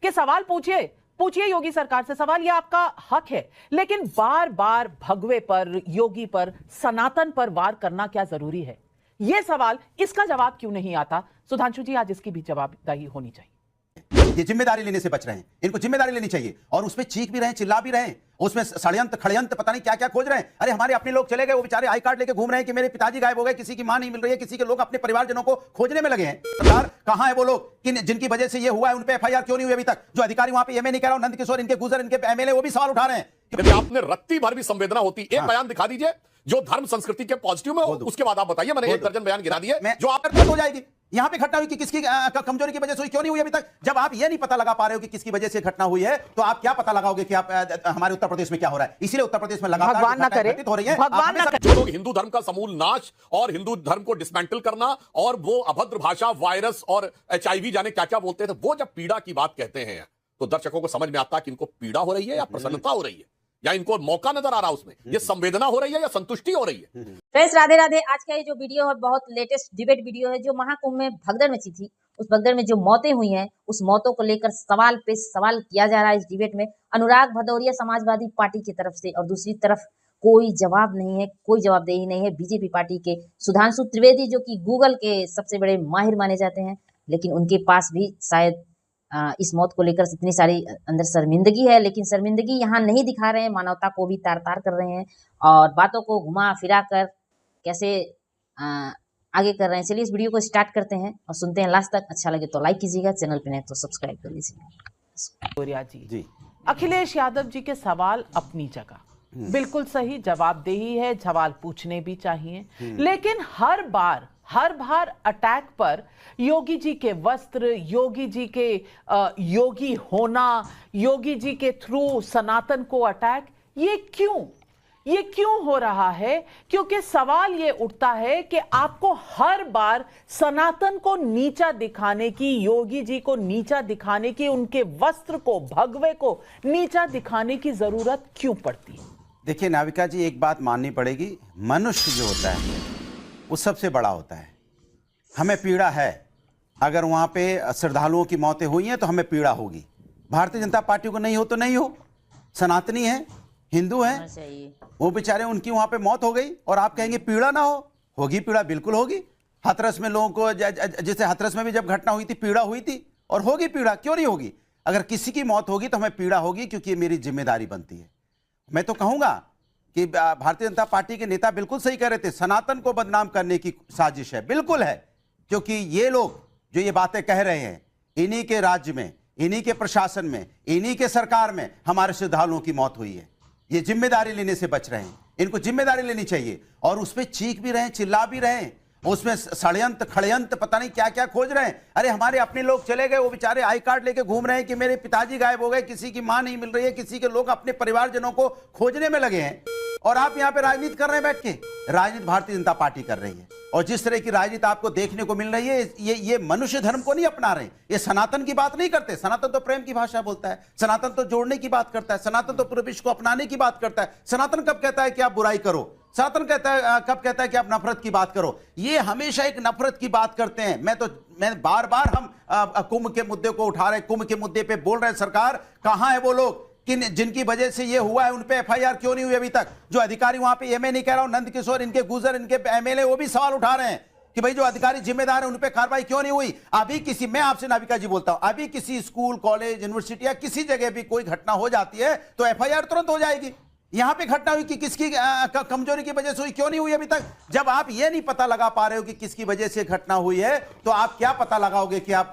कि सवाल पूछिए, पूछिए योगी सरकार से सवाल, यह आपका हक है, लेकिन बार बार भगवे पर, योगी पर, सनातन पर वार करना क्या जरूरी है? यह सवाल, इसका जवाब क्यों नहीं आता? सुधांशु जी, आज इसकी भी जवाबदेही होनी चाहिए। ये जिम्मेदारी लेने से बच रहे हैं, इनको जिम्मेदारी लेनी चाहिए और उसमें चीख भी रहे हैं, चिल्ला भी रहे हैं, उसमें षड्यंत्र खड़यंत्र पता नहीं क्या क्या खोज रहे हैं। अरे हमारे अपने लोग चले गए, वो बेचारे आई कार्ड लेके घूम रहे हैं कि मेरे पिताजी गायब हो गए, किसी की मां नहीं मिल रही है, किसी के लोग अपने परिवारजनों को खोजने में लगे हैं। सरकार कहां है वो लोग कि जिनकी वजह से ये हुआ है, उन पे एफआईआर क्यों नहीं हुई अभी तक? जो अधिकारी वहां पे, ये मैं नहीं कह रहा हूं, नंद किशोर, इनके गुजर, इनके एमएलए, वो भी सवाल उठा रहे हैं। यदि आपने रत्ती भर भी संवेदना होती, एक बयान दिखा दीजिए जो धर्म संस्कृति के पॉजिटिव में हो, उसके बाद आप बताइए। मैंने एक दर्जन बयान गिना दिए जो आप हो जाएगी। यहां पे घटना हुई कि किसकी कमजोरी की वजह से हुई, क्यों नहीं हुई अभी तक? जब आप ये नहीं पता लगा पा रहे हो कि किसकी वजह से घटना हुई है, तो आप क्या पता लगाओगे कि आप हमारे उत्तर प्रदेश में क्या हो रहा है? इसीलिए उत्तर प्रदेश में लगातार भगवान ना करे, हो रही है। भगवान ना करे। जो लोग हिंदू धर्म का समूल नाश और हिंदू धर्म को डिसमेंटल करना और वो अभद्र भाषा, वायरस और HIV जाने क्या क्या बोलते थे, वो जब पीड़ा की बात कहते हैं तो दर्शकों को समझ में आता है कि इनको पीड़ा हो रही है या प्रसन्नता हो रही है, या इनको मौका नजर आ रहा है उसमें, ये संवेदना हो रही है या संतुष्टि हो रही है। फ्रेंड्स, राधे राधे। आज का ये जो वीडियो है बहुत लेटेस्ट डिबेट वीडियो है, जो महाकुंभ में भगदड़ मची थी, उस भगदड़ में जो मौतें हुई हैं, उस मौतों को लेकर सवाल पे सवाल किया जा रहा है इस डिबेट में। अनुराग भदौरिया समाजवादी पार्टी की तरफ से, और दूसरी तरफ कोई जवाब नहीं है, कोई जवाबदेही नहीं है बीजेपी पार्टी के सुधांशु त्रिवेदी, जो कि गूगल के सबसे बड़े माहिर माने जाते हैं, लेकिन उनके पास भी शायद इस मौत को लेकर इतनी सारी अंदर शर्मिंदगी है, लेकिन शर्मिंदगी यहाँ नहीं दिखा रहे हैं, मानवता को भी तार तार कर रहे हैं और बातों को घुमा फिरा कर कैसे आगे कर रहे हैं। चलिए इस वीडियो को स्टार्ट करते हैं और सुनते हैं लास्ट तक। अच्छा लगे तो लाइक कीजिएगा, चैनल पे नहीं तो सब्सक्राइब कर लीजिएगा। जी, अखिलेश यादव जी के सवाल अपनी जगह बिल्कुल सही, जवाबदेही है, सवाल पूछने भी चाहिए, लेकिन हर बार अटैक पर योगी जी के वस्त्र, योगी जी के योगी होना, योगी जी के थ्रू सनातन को अटैक, ये क्यों हो रहा है? क्योंकि सवाल ये उठता है कि आपको हर बार सनातन को नीचा दिखाने की, योगी जी को नीचा दिखाने की, उनके वस्त्र को, भगवे को नीचा दिखाने की जरूरत क्यों पड़ती है? देखिए नाविका जी, एक बात माननी पड़ेगी, मनुष्य जो होता है वो सबसे बड़ा होता है। हमें पीड़ा है, अगर वहां पे श्रद्धालुओं की मौतें हुई हैं तो हमें पीड़ा होगी। भारतीय जनता पार्टी को नहीं हो तो नहीं हो, सनातनी है, हिंदू है, वो बेचारे, उनकी वहां पे मौत हो गई और आप कहेंगे पीड़ा ना हो? होगी पीड़ा, बिल्कुल होगी। हाथरस में लोगों को, जैसे हाथरस में भी जब घटना हुई थी, पीड़ा हुई थी, और होगी पीड़ा, क्यों नहीं होगी? अगर किसी की मौत होगी तो हमें पीड़ा होगी, क्योंकि ये मेरी जिम्मेदारी बनती है। मैं तो कहूंगा कि भारतीय जनता पार्टी के नेता बिल्कुल सही कह रहे थे, सनातन को बदनाम करने की साजिश है, बिल्कुल है, क्योंकि ये लोग जो ये बातें कह रहे हैं, इन्हीं के राज्य में, इन्हीं के प्रशासन में, इन्हीं के सरकार में हमारे श्रद्धालुओं की मौत हुई है। ये जिम्मेदारी लेने से बच रहे हैं, इनको जिम्मेदारी लेनी चाहिए और उस पर चीख भी रहे हैं, चिल्ला भी रहे हैं, उसमें षड्यंत्र खड़यंत्र पता नहीं क्या क्या खोज रहे हैं। अरे हमारे अपने लोग चले गए, वो बेचारे आई कार्ड लेके घूम रहे हैं कि मेरे पिताजी गायब हो गए, किसी की मां नहीं मिल रही है, किसी के लोग अपने परिवारजनों को खोजने में लगे हैं, और आप यहां पे राजनीति कर रहे हैं बैठ के। राजनीति भारतीय जनता पार्टी कर रही है, और जिस तरह की राजनीति आपको देखने को मिल रही है, ये मनुष्य धर्म को नहीं अपना रहे, ये सनातन की बात नहीं करते। सनातन तो प्रेम की भाषा बोलता है, सनातन तो जोड़ने की बात करता है, सनातन तो पूरे विश्व को अपनाने की बात करता है। सनातन कब कहता है कि आप बुराई करो? सनातन कब कहता है कि आप नफरत की बात करो? ये हमेशा एक नफरत की बात करते हैं। मैं बार बार हम कुंभ के मुद्दे को उठा रहे हैं, कुंभ के मुद्दे पे बोल रहे हैं। सरकार कहां है वो लोग कि जिनकी वजह से ये हुआ है, उन पे एफआईआर क्यों नहीं हुई अभी तक? जो अधिकारी वहां पे, ये मैं नहीं कह रहा हूं, नंद किशोर, इनके गुजर, इनके एमएलए, वो भी सवाल उठा रहे हैं कि भाई जो अधिकारी जिम्मेदार है उन पे कार्रवाई क्यों नहीं हुई? अभी किसी, मैं आपसे नाविका जी बोलता हूं, अभी किसी स्कूल, कॉलेज, यूनिवर्सिटी या किसी जगह भी कोई घटना हो जाती है तो एफआईआर तुरंत हो जाएगी। यहां पे घटना हुई कि किसकी कमजोरी की वजह से हुई, क्यों नहीं हुई अभी तक? जब आप ये नहीं पता लगा पा रहे हो कि किसकी वजह से घटना हुई है, तो आप क्या पता लगाओगे कि आप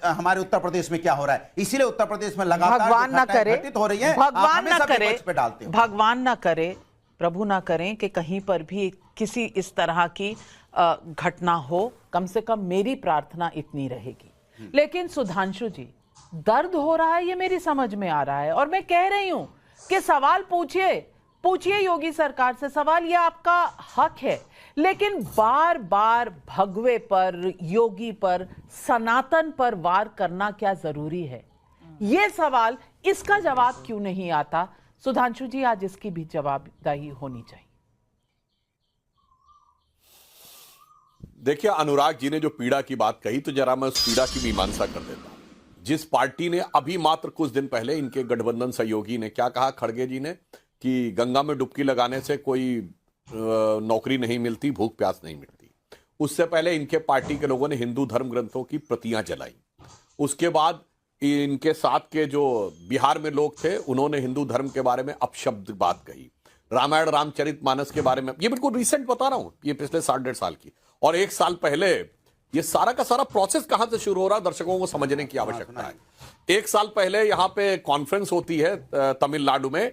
हमारे उत्तर प्रदेश में क्या हो रहा है? इसीलिए उत्तर प्रदेश में लगातार भगवान ना करे, घटित हो रही है, भगवान ना करे, पे डालते हो। भगवान ना करे, प्रभु ना करें कि कहीं पर भी किसी इस तरह की घटना हो। कम से कम मेरी प्रार्थना इतनी रहेगी। लेकिन सुधांशु जी, दर्द हो रहा है, ये मेरी समझ में आ रहा है, और मैं कह रही हूं कि सवाल पूछिए योगी सरकार से सवाल, यह आपका हक है, लेकिन बार बार भगवे पर, योगी पर, सनातन पर वार करना क्या जरूरी है? यह सवाल, इसका जवाब क्यों नहीं आता? सुधांशु जी, आज इसकी भी जवाबदेही होनी चाहिए। देखिए, अनुराग जी ने जो पीड़ा की बात कही, तो जरा मैं उस पीड़ा की मीमांसा कर देता हूं। जिस पार्टी ने अभी मात्र कुछ दिन पहले इनके गठबंधन सहयोगी ने क्या कहा, खड़गे जी ने, कि गंगा में डुबकी लगाने से कोई नौकरी नहीं मिलती, भूख प्यास नहीं मिटती। उससे पहले इनके पार्टी के लोगों ने हिंदू धर्म ग्रंथों की प्रतियां जलाई। उसके बाद इनके साथ के जो बिहार में लोग थे उन्होंने हिंदू धर्म के बारे में अपशब्द बात कही। रामायण रामचरितमानस के बारे में, ये बिल्कुल रिसेंट बता रहा हूं, ये पिछले 1.5 साल की। और 1 साल पहले ये सारा का सारा प्रोसेस कहां से शुरू हो रहा है, दर्शकों को समझने की आवश्यकता है। 1 साल पहले यहां पे कॉन्फ्रेंस होती है तमिलनाडु में,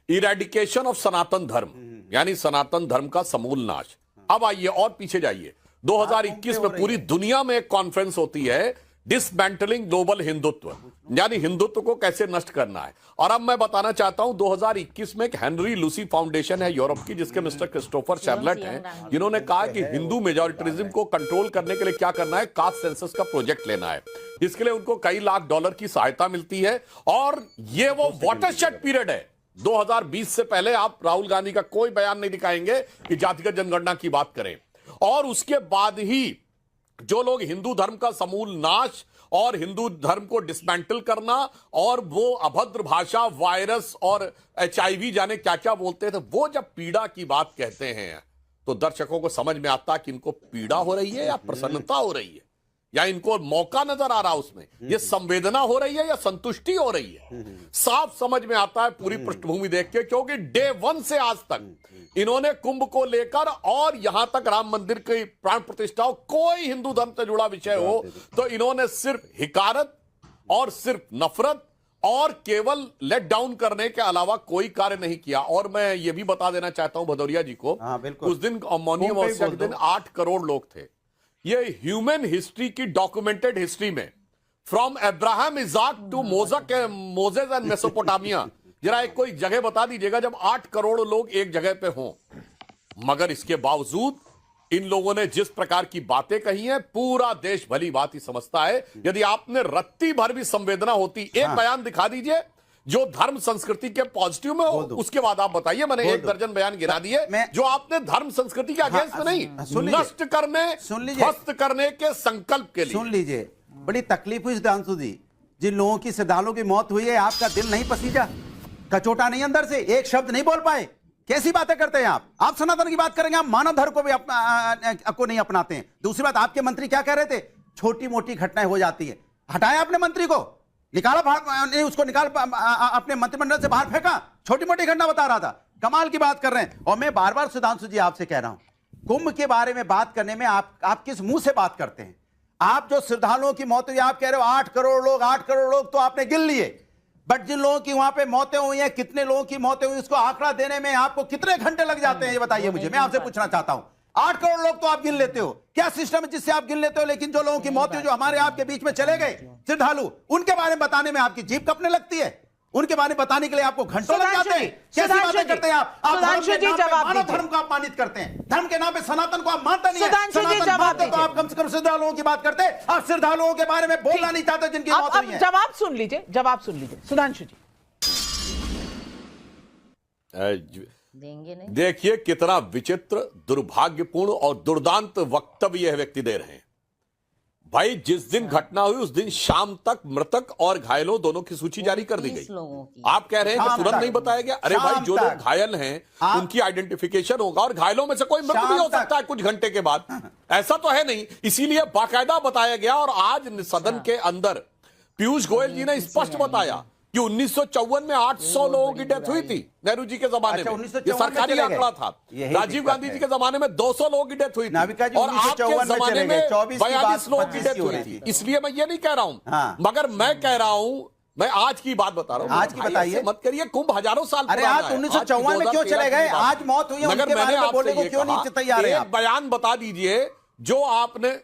इरेडिकेशन ऑफ सनातन धर्म, यानी सनातन धर्म का समूल नाश। अब आइए और पीछे जाइए, 2021 में पूरी दुनिया में एक कॉन्फ्रेंस होती है, डिसमेंटलिंग ग्लोबल हिंदुत्व, यानी हिंदुत्व को कैसे नष्ट करना है। और अब मैं बताना चाहता हूं 2021 में एक हेनरी लूसी फाउंडेशन है यूरोप की, जिसके मिस्टर क्रिस्टोफर शैबलेट हैं, जिन्होंने कहा कि हिंदू मेजॉरिटरिज्म को कंट्रोल करने के लिए क्या करना है, कास्ट सेंसस का प्रोजेक्ट लेना है। इसके लिए उनको कई लाख डॉलर की सहायता मिलती है। और ये वो वाटरशेड पीरियड है। 2020 से पहले आप राहुल गांधी का कोई बयान नहीं दिखाएंगे कि जातिगत जनगणना की बात करें। और उसके बाद ही जो लोग हिंदू धर्म का समूल नाश और हिंदू धर्म को डिसमेंटल करना और वो अभद्र भाषा, वायरस और HIV जाने क्या क्या बोलते थे, वो जब पीड़ा की बात कहते हैं तो दर्शकों को समझ में आता कि इनको पीड़ा हो रही है या प्रसन्नता हो रही है, या इनको मौका नजर आ रहा उसमें, ये संवेदना हो रही है या संतुष्टि हो रही है। साफ समझ में आता है पूरी पृष्ठभूमि देख के, क्योंकि डे 1 से आज तक इन्होंने कुंभ को लेकर और यहां तक राम मंदिर की प्राण प्रतिष्ठा हो, कोई हिंदू धर्म से जुड़ा विषय हो तो इन्होंने सिर्फ हिकारत और सिर्फ नफरत और केवल लेट डाउन करने के अलावा कोई कार्य नहीं किया। और मैं ये भी बता देना चाहता हूं भदौरिया जी को, उस दिन मौनी अमावस्या के दिन 8 करोड़ लोग थे। ये ह्यूमन हिस्ट्री की डॉक्यूमेंटेड हिस्ट्री में, from Abraham Isaac to Moses and Mesopotamia, जरा एक कोई जगह बता दीजिएगा जब 8 करोड़ लोग एक जगह पे हों। मगर इसके बावजूद इन लोगों ने जिस प्रकार की बातें कही हैं, पूरा देश भली बात ही समझता है। यदि आपने रत्ती भर भी संवेदना होती, एक बयान दिखा दीजिए जो धर्म संस्कृति के पॉजिटिव में हो, उसके बाद आप बताइए। मैंने 1 दर्जन बयान गिना दिए जो आपने धर्म संस्कृति के अगेंस्ट में नहीं, नष्ट करने, ध्वस्त करने के संकल्प के लिए। सुन लीजिए, बड़ी तकलीफ हुई सुधांशु जी, जिन लोगों की श्रद्धालुओं की मौत हुई है, आपका दिल नहीं पसीजा, कचोटा नहीं अंदर से, एक शब्द नहीं बोल पाए। कैसी बातें करते हैं आप सनातन की बात करेंगे, आप मानव धर्म को भी को नहीं अपनाते हैं। दूसरी बात, आपके मंत्री क्या कह रहे थे, छोटी मोटी घटनाएं हो जाती है, हटाया आपने मंत्री को, निकाला, उसको निकाल अपने मंत्रिमंडल से बाहर फेंका, छोटी मोटी घटना बता रहा था। कमाल की बात कर रहे हैं। और मैं बार बार सुधांशु जी आपसे कह रहा हूं, कुंभ के बारे में बात करने में आप किस मुंह से बात करते हैं? आप जो श्रद्धालुओं की मौत हुई, आप कह रहे हो 8 करोड़ लोग तो आपने गिन लिए, बट जिन लोगों की वहां पे मौतें हुई हैं, कितने लोगों की मौतें हुई, उसको आंकड़ा देने में आपको कितने घंटे लग जाते हैं, ये बताइए मुझे। मैं आपसे पूछना चाहता हूं, 8 करोड़ लोग तो आप गिन लेते हो, क्या सिस्टम है जिससे आप गिन लेते हो? लेकिन जो लोगों की मौत हुई, जो हमारे आपके बीच में चले गए श्रद्धालु, उनके बारे में बताने में आपकी जीभ कपने लगती है, उनके बारे में बताने के लिए आपको घंटों लग जाते हैं। कैसी बातें करते हैं आप? मानव धर्म को आप मानित करते हैं, धर्म के नाम पे सनातन को आप मानते नहीं है। सनातन मानते तो आप कम से कम श्रद्धालुओं की बात करते, आप श्रद्धालुओं के बारे में बोलना नहीं चाहते जिनकी मौत हुई है। जवाब सुन लीजिए सुधांशु जी। देंगे नहीं। देखिए कितना विचित्र, दुर्भाग्यपूर्ण और दुर्दांत वक्तव्य यह व्यक्ति दे रहे हैं। भाई, जिस दिन घटना हुई उस दिन शाम तक मृतक और घायलों दोनों की सूची जारी कर दी गई। आप कह रहे हैं कि तुरंत नहीं बताया गया? अरे भाई, जो लोग घायल हैं उनकी आइडेंटिफिकेशन होगा, और घायलों में से कोई मृत भी हो सकता है कुछ घंटे के बाद, ऐसा तो है नहीं, इसीलिए बाकायदा बताया गया। और आज सदन के अंदर पीयूष गोयल जी ने स्पष्ट बताया कि 1954 में 800 लोगों की डेथ हुई थी, नेहरू जी के जमाने में, ये सरकारी आंकड़ा था। राजीव गांधी जी के जमाने में 200 लोगों की डेथ हुई थी, और आपके जमाने में 42 लोगों की डेथ हुई थी। इसलिए मैं ये नहीं कह रहा हूं, मगर मैं कह रहा हूं, मैं आज की बात बता रहा हूं। आज की बताइए, मत करिए, कुंभ हजारों साल। अरे आज 1954 में क्यों चले गए? आज मौत हुई है, मगर मैंने आपसे क्यों नहीं तैयार है? एक बयान बता दीजिए जो आपने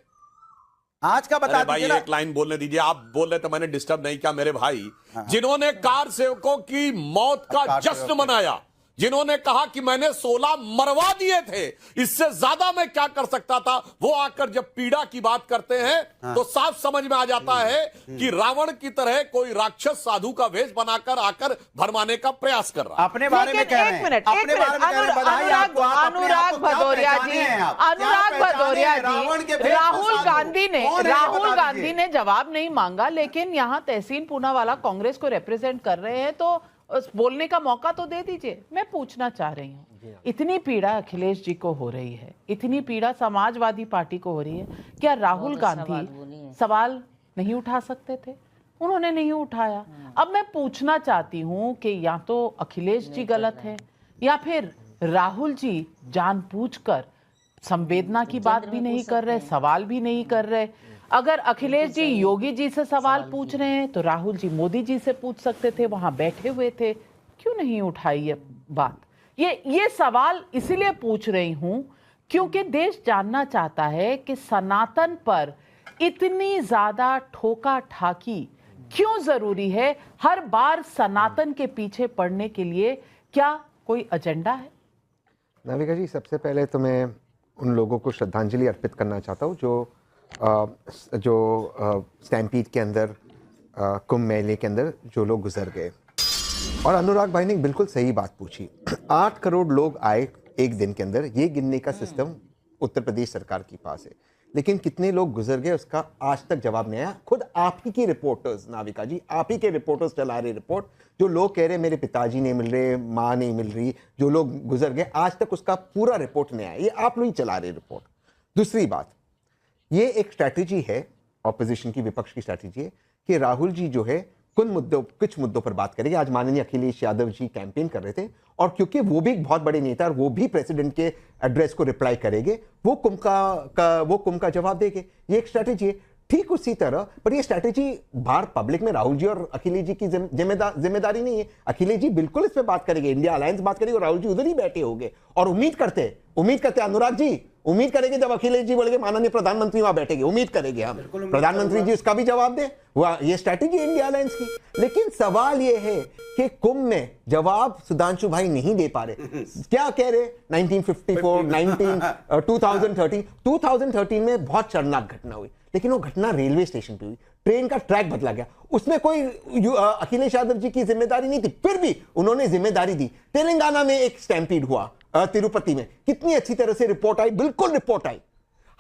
आज का बता भाई, एक लाइन बोलने दीजिए। आप बोल रहे तो मैंने डिस्टर्ब नहीं किया मेरे भाई, जिन्होंने कार सेवकों की मौत का जश्न मनाया, जिन्होंने कहा कि मैंने 16 मरवा दिए थे, इससे ज्यादा मैं क्या कर सकता था, वो आकर जब पीड़ा की बात करते हैं तो साफ समझ में आ जाता है कि रावण की तरह कोई राक्षस साधु का वेश बनाकर आकर भरमाने का प्रयास कर रहा है। अपने बारे में कह रहे हैं, अपने बारे में कह रहे हैं, बधाई आपको, आप अपने आप अनुराग को क्या भदौरिया पहचाने जी, हैं आप? अनुराग क्या पहचाने भदौरिया हैं? रावण के जी, भेष में राहुल साधु गांधी ने कौन है, राहुल बता गांधी दीजिए। ने जवाब नहीं मांगा, लेकिन यहाँ तहसीन पूनावाला कांग्रेस को रिप्रेजेंट कर रहे हैं, तो बोलने का मौका तो दे दीजिए। मैं पूछना चाह रही हूँ, इतनी पीड़ा अखिलेश जी को हो रही है, इतनी पीड़ा समाजवादी पार्टी को हो रही है, क्या राहुल गांधी सवाल नहीं उठा सकते थे? उन्होंने नहीं उठाया। अब मैं पूछना चाहती हूँ कि या तो अखिलेश जी गलत है या फिर राहुल जी जानबूझकर संवेदना की बात भी नहीं कर रहे, सवाल भी नहीं कर रहे। अगर अखिलेश जी योगी जी से सवाल पूछ रहे हैं तो राहुल जी मोदी जी से पूछ सकते थे, वहां बैठे हुए थे, क्यों नहीं उठाई ये बात? ये सवाल इसलिए पूछ रही हूं क्योंकि देश जानना चाहता है कि सनातन पर इतनी ज्यादा ठोका ठाकी क्यों जरूरी है? हर बार सनातन के पीछे पड़ने के लिए क्या कोई एजेंडा है? नाविका जी, सबसे पहले तो मैं उन लोगों को श्रद्धांजलि अर्पित करना चाहता हूँ जो स्टैम्पीड के अंदर, कुंभ मेले के अंदर जो लोग गुजर गए। और अनुराग भाई ने बिल्कुल सही बात पूछी। 8 करोड़ लोग आए एक दिन के अंदर, ये गिनने का सिस्टम उत्तर प्रदेश सरकार के पास है, लेकिन कितने लोग गुजर गए उसका आज तक जवाब नहीं आया। खुद आप ही की रिपोर्टर्स, नाविका जी, आप ही के रिपोर्टर्स चला रहे रिपोर्ट, जो लोग कह रहे मेरे पिताजी नहीं मिल रहे, माँ नहीं मिल रही, जो लोग गुजर गए, आज तक उसका पूरा रिपोर्ट नहीं आया। ये आप लोग ही चला रहे रिपोर्ट। दूसरी बात, ये एक स्ट्रैटेजी है ऑपोजिशन की, विपक्ष की स्ट्रैटेजी है कि राहुल जी जो है कुछ मुद्दों पर बात करेंगे। आज माननीय अखिलेश यादव जी कैंपेन कर रहे थे, और क्योंकि वो भी एक बहुत बड़े नेता और वो भी प्रेसिडेंट के एड्रेस को रिप्लाई करेंगे, वो कुंभ का जवाब देंगे। ये एक स्ट्रैटेजी है। ठीक उसी तरह पर ये स्ट्रैटेजी बाहर पब्लिक में राहुल जी और अखिलेश जी की जिम्मेदारी नहीं है। अखिलेश जी बिल्कुल इस पे बात करेंगे, इंडिया अलायंस बात करेगी, और राहुल जी उधर ही बैठे होंगे। और उम्मीद करते अनुराग जी, उम्मीद करेंगे जब अखिलेश जी बोलेंगे माननीय प्रधानमंत्री वहां बैठेंगे, उम्मीद करेंगे हम प्रधानमंत्री जी उसका भी जवाब दे। ये स्ट्रैटेजी इंडिया अलायंस की। लेकिन सवाल ये है कि कुंभ में जवाब सुधांशु भाई नहीं दे पा रहे। क्या कह रहे? 1954, 2013 में बहुत शर्मनाक घटना हुई, लेकिन वो घटना रेलवे स्टेशन पे हुई, ट्रेन का ट्रैक बदला गया, उसमें कोई अखिलेश यादव जी की जिम्मेदारी नहीं थी, फिर भी उन्होंने जिम्मेदारी दी। तेलंगाना में एक स्टैम्पीड हुआ, तिरुपति में, कितनी अच्छी तरह से रिपोर्ट आई, बिल्कुल रिपोर्ट आई।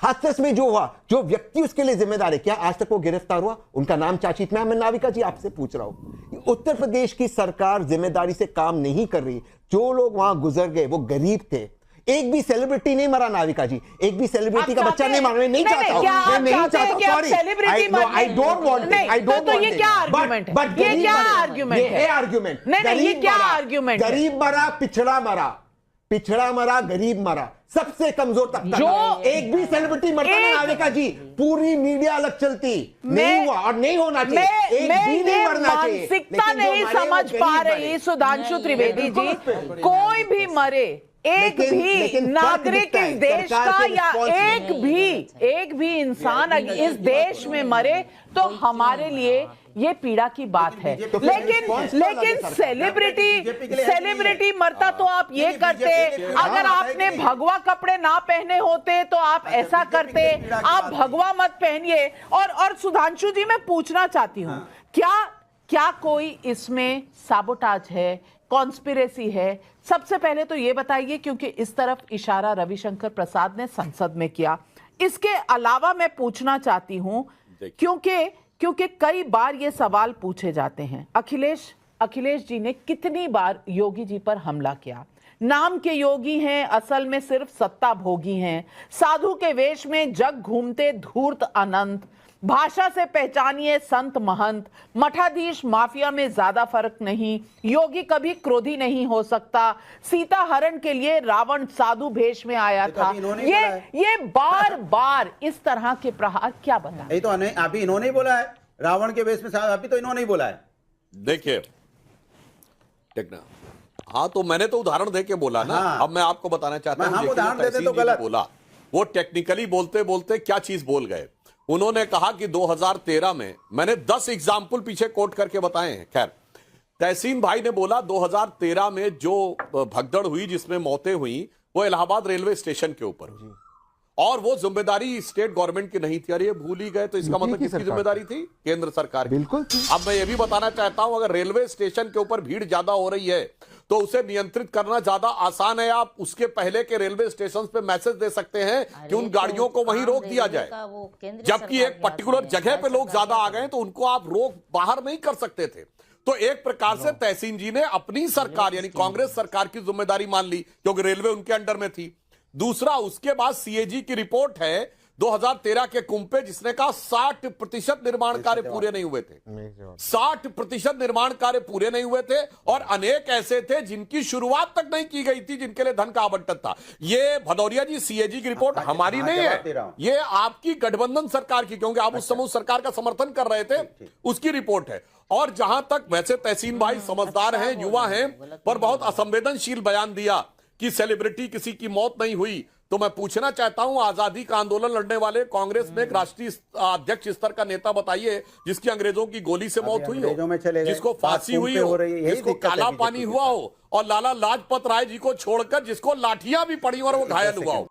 हाथरस में जो हुआ, जो व्यक्ति उसके लिए जिम्मेदार है, क्या आज तक वो गिरफ्तार हुआ? उनका नाम चाचित मैं नाविका जी आपसे पूछ रहा हूं। उत्तर प्रदेश की सरकार जिम्मेदारी से काम नहीं कर रही। जो लोग वहां गुजर गए वो गरीब थे। एक भी सेलिब्रिटी नहीं मरा नाविका जी, एक भी सेलिब्रिटी का बच्चा नहीं मरा। मैं नहीं चाहता हूं, मैं नहीं चाहता हूं, sorry, I don't want it, तो ये क्या आर्गुमेंट है? ये क्या आर्गुमेंट है? ये आर्गुमेंट नहीं, ये क्या आर्गुमेंट है? गरीब मरा, पिछड़ा मरा, गरीब मरा, सबसे कमजोर तबका। जो एक भी सेलिब्रिटी मरता ना नाविका जी, पूरी मीडिया अलग चलती। नहीं हुआ और नहीं होना चाहिए। एक भी नहीं मरना चाहिए। मानसिकता नहीं समझ पा रही सुधांशु त्रिवेदी जी। कोई भी मरे, एक भी नागरिक इस देश का या एक भी इंसान इस देश में मरे तो हमारे लिए ये पीड़ा की बात है। लेकिन सेलिब्रिटी मरता तो आप ये करते, अगर आपने भगवा कपड़े ना पहने होते तो आप ऐसा करते। आप भगवा मत पहनिए। और सुधांशु जी, मैं पूछना चाहती हूँ, क्या कोई इसमें साबोटाज है, कॉन्स्पिरेसी है? सबसे पहले तो ये बताइए, क्योंकि इस तरफ इशारा रविशंकर प्रसाद ने संसद में किया। इसके अलावा मैं पूछना चाहती हूं, क्योंकि कई बार ये सवाल पूछे जाते हैं, अखिलेश जी ने कितनी बार योगी जी पर हमला किया। नाम के योगी हैं, असल में सिर्फ सत्ता भोगी हैं। साधु के वेश में जग घूमते धूर्त अनंत। भाषा से पहचानिए संत महंत। मठाधीश माफिया में ज्यादा फर्क नहीं। योगी कभी क्रोधी नहीं हो सकता। सीता हरण के लिए रावण साधु भेष में आया था। ये बार इस तरह के प्रहार क्या बता? ये तो अभी इन्होंने ही बोला है, रावण के वेश में अभी तो इन्होंने ही बोला है। देखिए देखना, हाँ तो मैंने तो उदाहरण देके बोला ना। हाँ। अब मैं आपको बताना चाहता हूं, उदाहरण देते तो गलत बोला। वो टेक्निकली बोलते बोलते क्या चीज बोल गए। उन्होंने कहा कि 2013 में मैंने 10 एग्जाम्पल पीछे कोट करके बताए हैं। खैर, तहसीन भाई ने बोला 2013 में जो भगदड़ हुई जिसमें मौतें हुई वो इलाहाबाद रेलवे स्टेशन के ऊपर हुई और वो जिम्मेदारी स्टेट गवर्नमेंट की नहीं थी। अरे ये भूल ही गए तो इसका मतलब किसकी जिम्मेदारी थी? केंद्र सरकार की। बिल्कुल थी। अब मैं ये भी बताना चाहता हूं अगर रेलवे स्टेशन के ऊपर भीड़ ज्यादा हो रही है तो उसे नियंत्रित करना ज्यादा आसान है। आप उसके पहले के रेलवे स्टेशन पे मैसेज दे सकते हैं कि उन गाड़ियों को वहीं रोक दिया जाए, जबकि एक पर्टिकुलर जगह पे लोग ज्यादा आ गए तो उनको आप रोक बाहर नहीं कर सकते थे। तो एक प्रकार से तहसीन जी ने अपनी सरकार यानी कांग्रेस सरकार की जिम्मेदारी मान ली क्योंकि रेलवे उनके अंडर में थी। दूसरा, उसके बाद सीएजी की रिपोर्ट है 2013 के कुंभ पे जिसने कहा 60% निर्माण कार्य पूरे नहीं हुए थे। 60% निर्माण कार्य पूरे नहीं हुए थे और अनेक ऐसे थे जिनकी शुरुआत तक नहीं की गई थी, जिनके लिए धन का आवंटन था। ये भदौरिया जी सीएजी की रिपोर्ट हमारी नहीं है, ये आपकी गठबंधन सरकार की, क्योंकि आप उस समय उस सरकार का समर्थन कर रहे थे, उसकी रिपोर्ट है। और जहां तक वैसे तहसीन भाई समझदार हैं, युवा हैं, पर बहुत असंवेदनशील बयान दिया कि सेलिब्रिटी किसी की मौत नहीं हुई। तो मैं पूछना चाहता हूं आजादी का आंदोलन लड़ने वाले कांग्रेस में एक राष्ट्रीय अध्यक्ष स्तर का नेता बताइए जिसकी अंग्रेजों की गोली से मौत हुई हो, जिसको फांसी हुई हो, जिसको काला पानी हुआ हो और लाला लाजपत राय जी को छोड़कर जिसको लाठियां भी पड़ी और वो घायल हुआ हो।